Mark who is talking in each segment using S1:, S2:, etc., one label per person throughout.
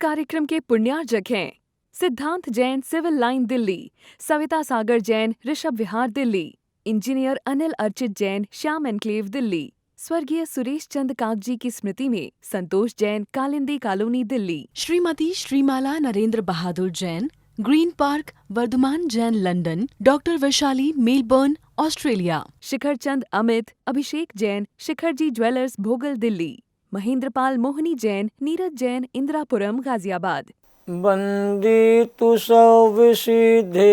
S1: कार्यक्रम के पुण्यार्जक हैं Siddhant Jain civil line Delhi, Savita Sagar Jain Rishabh Vihar Delhi, engineer Anil Archit Jain Shyam enclave Delhi, स्वर्गीय सुरेश चंद कागजी की स्मृति में Santosh Jain Kalindi colony Delhi, Shrimati Shrimala Narendra Bahadur Jain green park Vardhaman Jain London, doctor Vaishali Melbourne Australia, Shikhar Chand Amit Abhishek Jain Shikharji jewellers Bhogal Delhi, Mahendrapal मोहनी जैन नीरज जैन इंदिरापुरम गाजियाबाद।
S2: बंदितु सौविसिद्धे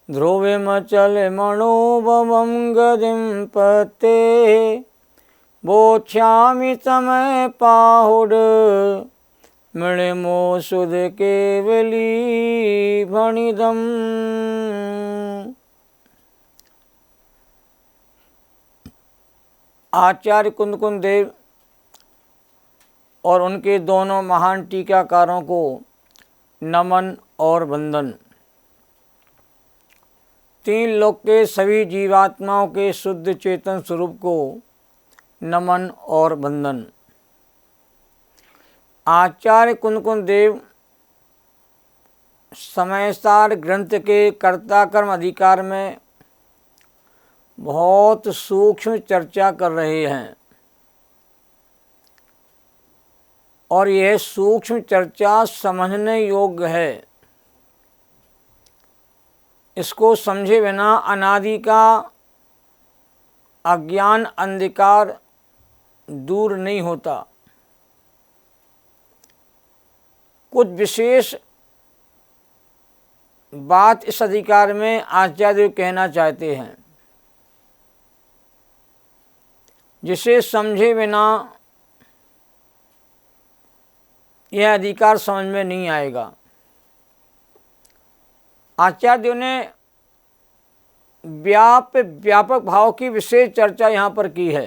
S2: ध्रुवे मचल मनोभवं गदिं पते बोध्यामि समय पाहुड मृणिमो सुध केवली भणिदम। आचार्य कुंद देव और उनके दोनों महान टीकाकारों को नमन और वंदन। तीन लोक के सभी जीवात्माओं के शुद्ध चेतन स्वरूप को नमन और वंदन। आचार्य कुंद देव समयसार ग्रंथ के कर्ता कर्म अधिकार में बहुत सूक्ष्म चर्चा कर रहे हैं और यह सूक्ष्म चर्चा समझने योग्य है। इसको समझे बिना अनादि का अज्ञान अंधकार दूर नहीं होता। कुछ विशेष बात इस अधिकार में आचार्य कहना चाहते हैं, जिसे समझे बिना यह अधिकार समझ में नहीं आएगा। आचार्यों ने व्यापक भाव की विशेष चर्चा यहाँ पर की है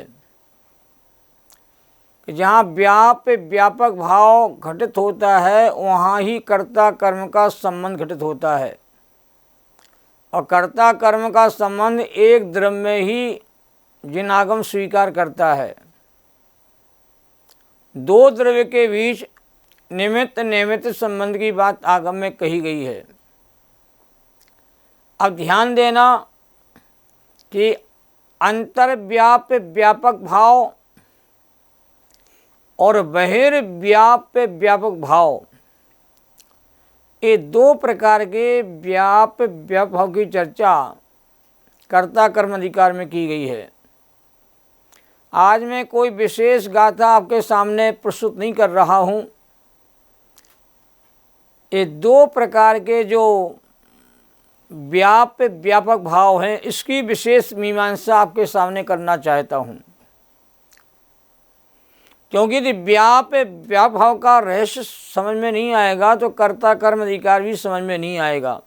S2: कि जहाँ व्यापक भाव घटित होता है वहाँ ही कर्ता कर्म का संबंध घटित होता है, और कर्ता कर्म का संबंध एक द्रव्य में ही जिनागम स्वीकार करता है। दो द्रव्य के बीच निमित्त संबंध की बात आगम में कही गई है। अब ध्यान देना कि व्यापक भाव और व्यापक भाव, ये दो प्रकार के व्यापक भाव की चर्चा कर्ता कर्म अधिकार में की गई है। आज मैं कोई विशेष गाथा आपके सामने प्रस्तुत नहीं कर रहा हूँ। ये दो प्रकार के जो व्यापक भाव हैं, इसकी विशेष मीमांसा आपके सामने करना चाहता हूँ, क्योंकि यदि व्यापक भाव का रहस्य समझ में नहीं आएगा तो कर्ता कर्म अधिकार भी समझ में नहीं आएगा।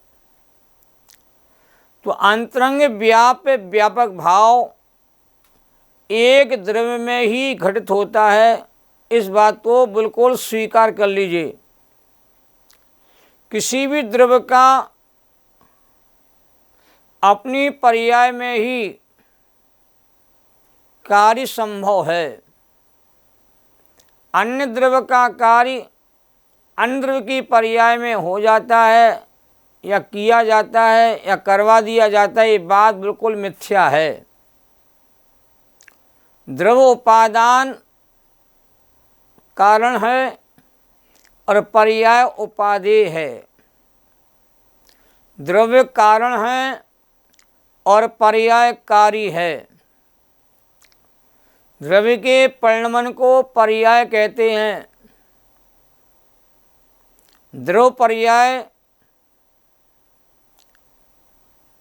S2: तो अंतरंग व्यापक भाव एक द्रव्य में ही घटित होता है, इस बात को बिल्कुल स्वीकार कर लीजिए। किसी भी द्रव्य का अपनी पर्याय में ही कार्य संभव है। अन्य द्रव्य का कार्य अन्य द्रव्य की पर्याय में हो जाता है या किया जाता है या करवा दिया जाता है, ये बात बिल्कुल मिथ्या है। द्रव्य उपादान कारण है और पर्याय उपादेय है। द्रव्य कारण है और पर्याय कार्य है। द्रव्य के परिणमन को पर्याय कहते हैं। द्रव्य पर्याय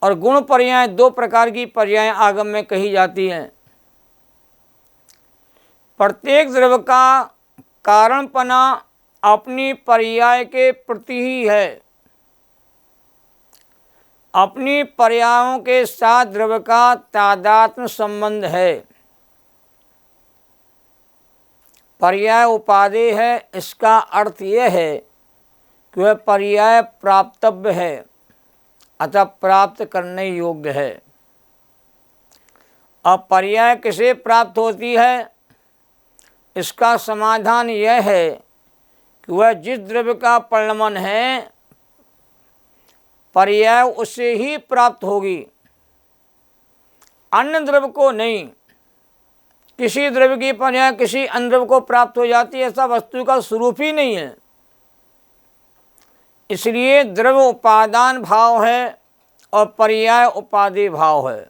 S2: और गुण पर्याय दो प्रकार की पर्याय आगम में कही जाती हैं। प्रत्येक द्रव्य का कारणपना अपनी पर्याय के प्रति ही है। अपनी पर्यायों के साथ द्रव्य का तादात्म्य संबंध है। पर्याय उपादेय है, इसका अर्थ यह है कि वह पर्याय प्राप्तव्य है, अतः प्राप्त करने योग्य है। अब पर्याय किसे प्राप्त होती है, इसका समाधान यह है कि वह जिस द्रव्य का परिणमन है पर्याय उससे ही प्राप्त होगी, अन्य द्रव्य को नहीं। किसी द्रव्य की पर्याय किसी अन्य द्रव्य को प्राप्त हो जाती है, ऐसा वस्तु का स्वरूप ही नहीं है। इसलिए द्रव्य उपादान भाव है और पर्याय उपादेय भाव है।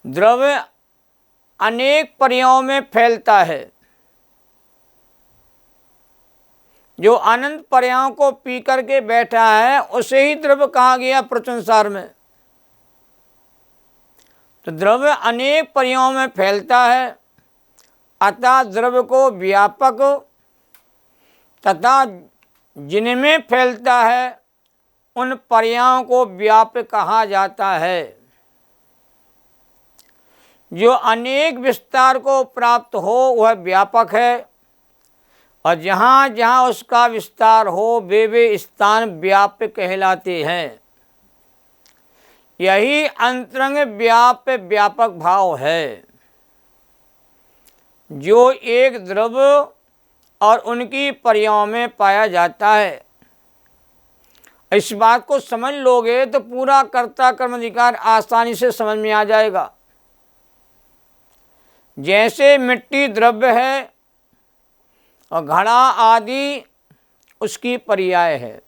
S2: द्रव्य अनेक पर्यायों में फैलता है। जो अनंत पर्यायों को पी करके बैठा है उसे ही द्रव्य कहा गया प्रचुरसार में। तो द्रव्य अनेक पर्यायों में फैलता है, अतः द्रव्य को व्यापक तथा जिनमें फैलता है उन पर्यायों को व्यापक कहा जाता है। जो अनेक विस्तार को प्राप्त हो वह व्यापक है, और जहाँ जहाँ उसका विस्तार हो वे स्थान व्याप्य कहलाते हैं। यही अंतरंग व्याप्य व्यापक भाव है, जो एक द्रव्य और उनकी पर्यायों में पाया जाता है। इस बात को समझ लोगे तो पूरा कर्ता कर्म अधिकार आसानी से समझ में आ जाएगा। जैसे मिट्टी द्रव्य है और घड़ा आदि उसकी पर्याय है,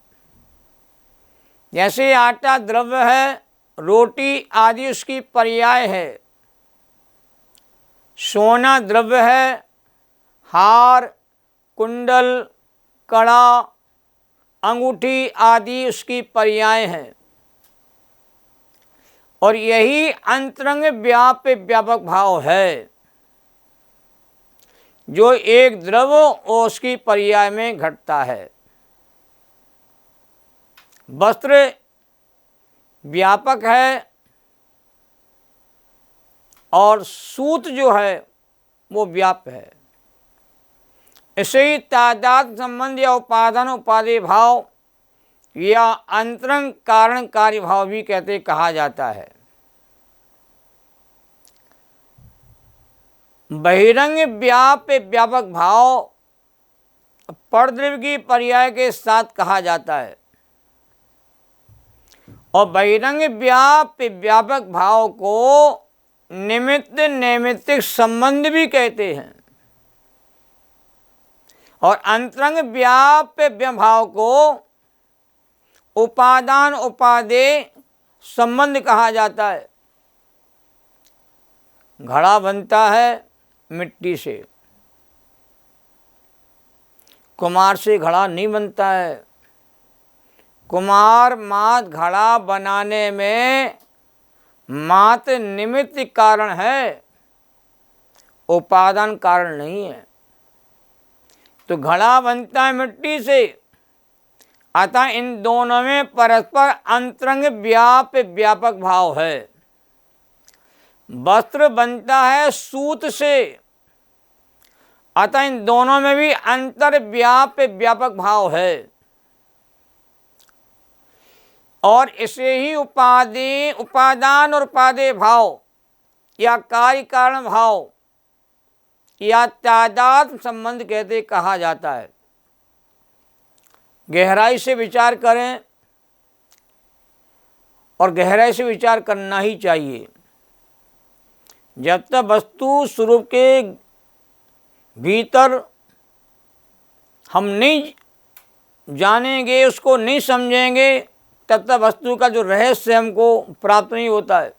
S2: जैसे आटा द्रव्य है, रोटी आदि उसकी पर्याय है, सोना द्रव्य है, हार, कुंडल, कड़ा, अंगूठी आदि उसकी पर्याय हैं। और यही अंतरंग व्याप्य व्यापक भाव है, जो एक द्रव्य और उसकी पर्याय में घटता है। वस्त्र व्यापक है और सूत जो है वो व्याप्य है। इसे ही तादाद संबंध या उपादान उपादेय भाव या अंतरंग कारण कार्य भाव भी कहते कहा जाता है। बहिरंग व्याप्य व्यापक भाव परद्रव्य की पर्याय के साथ कहा जाता है, और बहिरंग व्याप्य व्यापक भाव को निमित्त नैमित्तिक संबंध भी कहते हैं, और अंतरंग व्याप्य भाव को उपादान उपादेय संबंध कहा जाता है। घड़ा बनता है मिट्टी से, कुम्हार से घड़ा नहीं बनता है। कुम्हार मात घड़ा बनाने में मात्र निमित्त कारण है, उपादान कारण नहीं है। तो घड़ा बनता है मिट्टी से, अतः इन दोनों में परस्पर अंतरंग व्याप्य व्यापक भाव है। वस्त्र बनता है सूत से, अतः इन दोनों में भी अंतर व्याप्य व्यापक भाव है। और इसे ही उपादान और उपादेय भाव या कार्य कारण भाव या तादाद संबंध कहते कहा जाता है। गहराई से विचार करें, और गहराई से विचार करना ही चाहिए। जब तक वस्तु स्वरूप के भीतर हम नहीं जानेंगे, उसको नहीं समझेंगे, तब तक वस्तु का जो रहस्य हमको प्राप्त नहीं होता है।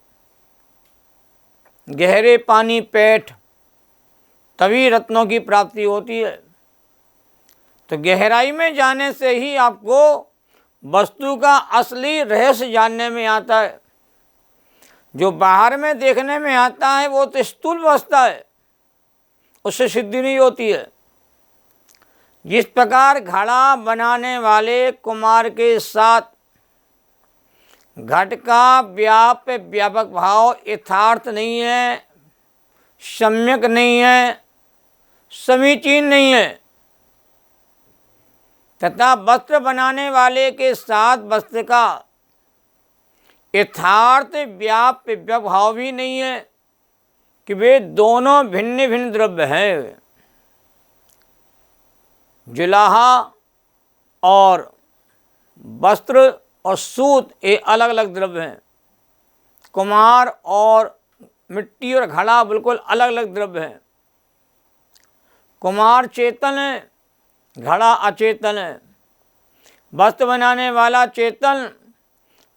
S2: गहरे पानी पैठ तभी रत्नों की प्राप्ति होती है। तो गहराई में जाने से ही आपको वस्तु का असली रहस्य जानने में आता है। जो बाहर में देखने में आता है वो तो स्थूल अवस्था है, उससे सिद्धि नहीं होती है। जिस प्रकार घड़ा बनाने वाले कुम्हार के साथ घट का व्याप्य व्यापक भाव यथार्थ नहीं है, सम्यक नहीं है, समीचीन नहीं है, तथा वस्त्र बनाने वाले के साथ वस्त्र का यथार्थ व्याप्य भाव भी नहीं है कि वे दोनों भिन्न भिन्न द्रव्य हैं। जुलाहा और वस्त्र और सूत ये अलग अलग द्रव्य हैं। कुम्हार और मिट्टी और घड़ा बिल्कुल अलग अलग द्रव्य हैं। कुम्हार चेतन है, घड़ा अचेतन है। वस्त्र बनाने वाला चेतन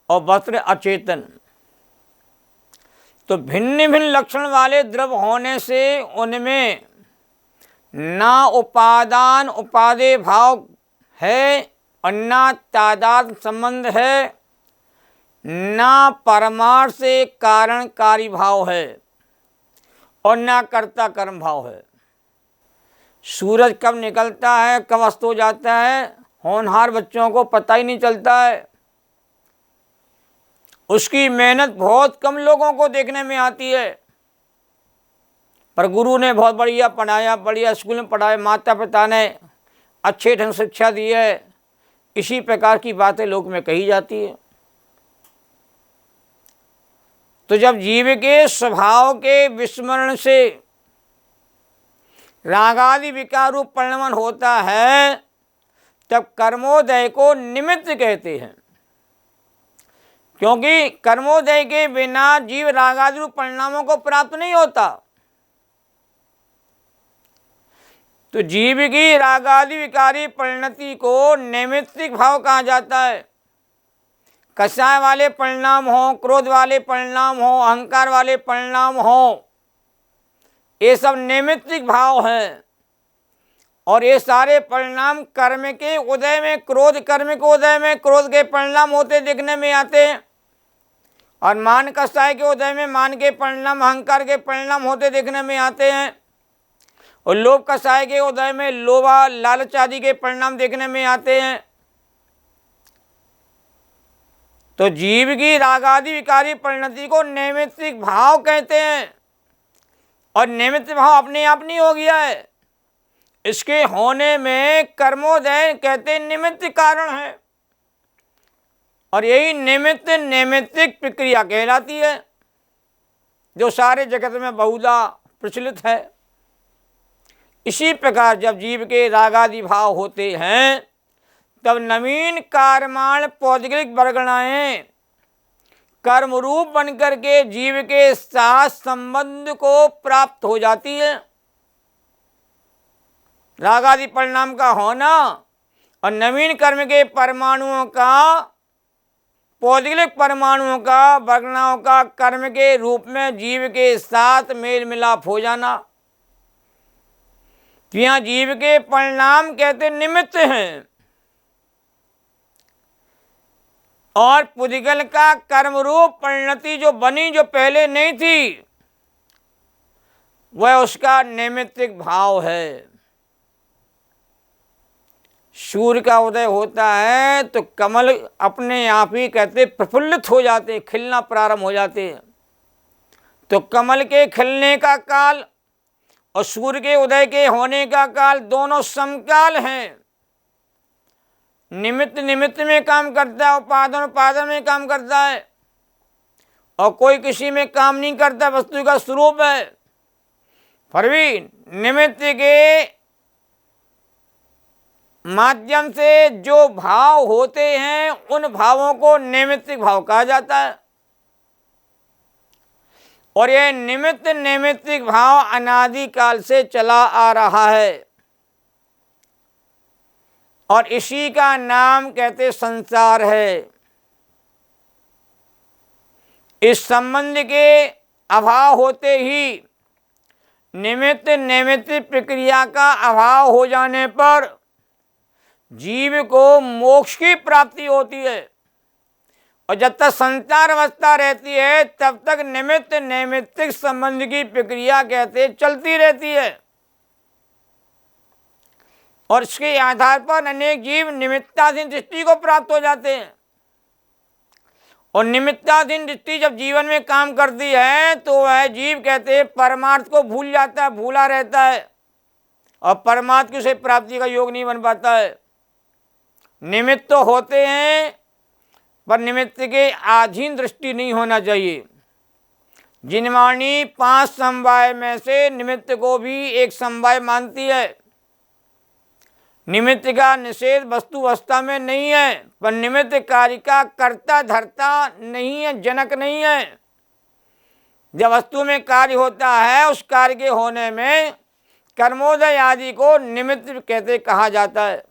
S2: और वस्त्र अचेतन। तो भिन्न भिन्न लक्षण वाले द्रव्य होने से उनमें ना उपादान उपादेय भाव है और ना तादाद संबंध है, ना परमार्थ से कारणकारी भाव है और ना कर्ता कर्म भाव है। सूरज कब निकलता है, कब अस्त हो जाता है, होनहार बच्चों को पता ही नहीं चलता है। उसकी मेहनत बहुत कम लोगों को देखने में आती है। पर गुरु ने बहुत बढ़िया पढ़ाया, बढ़िया स्कूल में पढ़ाया, माता पिता ने अच्छे ढंग से शिक्षा दी है, इसी प्रकार की बातें लोक में कही जाती है। तो जब जीव के स्वभाव के विस्मरण से रागादि विकार रूप परिणमन होता है, तब कर्मोदय को निमित्त कहते हैं। क्योंकि कर्मोदय के बिना जीव रागादि रूप परिणामों को प्राप्त नहीं होता। तो जीव की रागादि विकारी परिणति को नैमित्तिक भाव कहा जाता है। कषाय वाले परिणाम हो, क्रोध वाले परिणाम हो, अहंकार वाले परिणाम हो, ये सब नैमित्तिक भाव हैं। और ये सारे परिणाम कर्म के उदय में, क्रोध कर्म के उदय में क्रोध के परिणाम होते देखने में आते हैं, और मान कषाय के उदय में मान के परिणाम, अहंकार के परिणाम होते देखने में आते हैं, और लोभ कषाय के उदय में लोभा लालच आदि के परिणाम देखने में आते हैं। तो जीव की रागादि विकारी परिणति को नैमित्तिक भाव कहते हैं। और नैमित्तिक भाव अपने आप नहीं हो गया है, इसके होने में कर्मोदय कहते निमित्त कारण है। और यही निमित्त नैमित्तिक प्रक्रिया कहलाती है, जो सारे जगत में बहुधा प्रचलित है। इसी प्रकार जब जीव के रागादि भाव होते हैं, तब नवीन कार्यमाण पौद्गलिक वर्गणाएं कर्म रूप बनकर के जीव के साथ संबंध को प्राप्त हो जाती है। रागादि परिणाम का होना और नवीन कर्म के परमाणुओं का, पौद्गलिक परमाणुओं का, वर्गणाओं का कर्म के रूप में जीव के साथ मेल मिलाप हो जाना। यहाँ जीव के परिणाम कहते निमित्त हैं, और पुद्गल का कर्म रूप परिणति जो बनी, जो पहले नहीं थी, वह उसका नैमित्तिक भाव है। सूर्य का उदय होता है तो कमल अपने आप ही कहते प्रफुल्लित हो जाते, खिलना प्रारंभ हो जाते हैं। तो कमल के खिलने का काल और सूर्य के उदय के होने का काल दोनों समकाल हैं। निमित्त निमित्त में काम करता है, उपादान उपादान में काम करता है, और कोई किसी में काम नहीं करता, वस्तु का स्वरूप है। फिर भी निमित्त के माध्यम से जो भाव होते हैं, उन भावों को नैमित्तिक भाव कहा जाता है। और यह निमित्त नैमित्तिक भाव अनादिकाल से चला आ रहा है, और इसी का नाम कहते संसार है। इस संबंध के अभाव होते ही निमित्त नैमित्तिक प्रक्रिया का अभाव हो जाने पर जीव को मोक्ष की प्राप्ति होती है। और जब तक संसार अवस्था रहती है, तब तक निमित्त नैमित्तिक संबंध की प्रक्रिया कहते चलती रहती है। और इसके आधार पर अनेक जीव निमित्ताधीन दृष्टि को प्राप्त हो जाते हैं। और निमित्ताधीन दृष्टि जब जीवन में काम करती है, तो वह जीव कहते हैं परमार्थ को भूल जाता है, भूला रहता है, और परमार्थ की उसे प्राप्ति का योग नहीं बन पाता है। निमित्त तो होते हैं, पर निमित्त के अधीन दृष्टि नहीं होना चाहिए। जिनवाणी 5 समवाय में से निमित्त को भी एक समवाय मानती है, निमित्त का निषेध वस्तु अवस्था में नहीं है, पर निमित्त कार्य का कर्ता धर्ता नहीं है, जनक नहीं है। जब वस्तु में कार्य होता है, उस कार्य के होने में कर्मोदय आदि को निमित्त कहते कहा जाता है।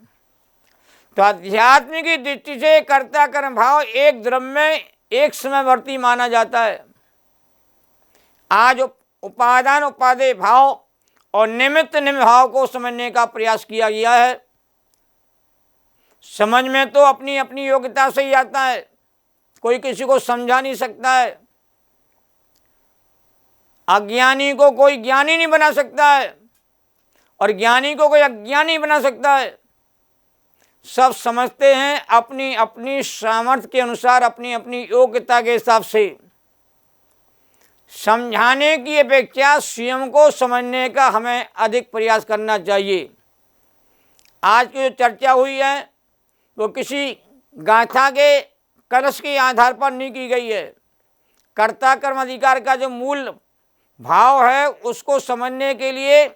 S2: तो अध्यात्म की दृष्टि से कर्ता कर्म भाव एक द्रव्य में एक समयवर्ती माना जाता है। आज उपादान उपादेय भाव और निमित्त निमित्त भाव को समझने का प्रयास किया गया है। समझ में तो अपनी अपनी योग्यता से ही आता है, कोई किसी को समझा नहीं सकता है। अज्ञानी को कोई ज्ञानी नहीं बना सकता है और ज्ञानी को कोई अज्ञानी बना सकता है। सब समझते हैं अपनी अपनी सामर्थ्य के अनुसार, अपनी अपनी योग्यता के हिसाब से। समझाने की अपेक्षा स्वयं को समझने का हमें अधिक प्रयास करना चाहिए। आज की जो चर्चा हुई है वो किसी गाथा के कलश के आधार पर नहीं की गई है। कर्ता कर्म अधिकार का जो मूल भाव है उसको समझने के लिए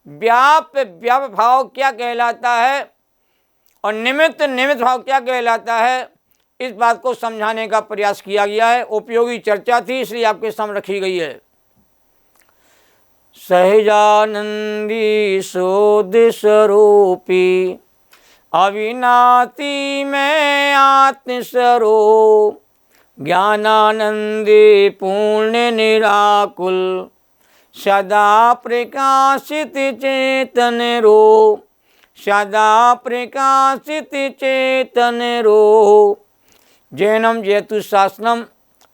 S2: व्याप्य व्याप भाव क्या कहलाता है और निमित्त निमित्त भाव क्या कहलाता है, इस बात को समझाने का प्रयास किया गया है। उपयोगी चर्चा थी, इसलिए आपके सामने रखी गई है। सहजानंदी शोध स्वरूपी अविनाती में आत्मस्वरूप ज्ञानानंदे पूर्ण निराकुल सदा प्रकाशित चेतन रूप सदा प्रकाशित चेतन रूप। जैनम जयतु शासनम।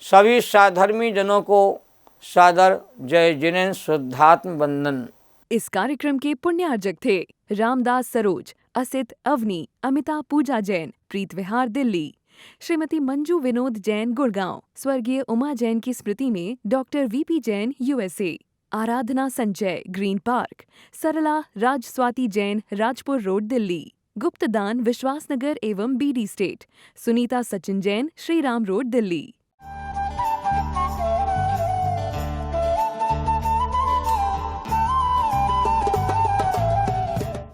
S2: सभी साधर्मी जनों को सादर जय जिनेन्द्र शुद्धात्म वंदन।
S1: इस कार्यक्रम के पुण्यार्जक थे रामदास सरोज, असित अवनी, अमिता पूजा जैन, प्रीत विहार दिल्ली, श्रीमती मंजू विनोद जैन गुड़गांव, स्वर्गीय उमा जैन की स्मृति में doctor VP Jain USA, Aradhana Sanjay Green Park, Sarla Raj Swati Jain Rajpur road Delhi, गुप्तदान विश्वासनगर एवं BD estate, Sunita Sachin Jain Shriram road Delhi.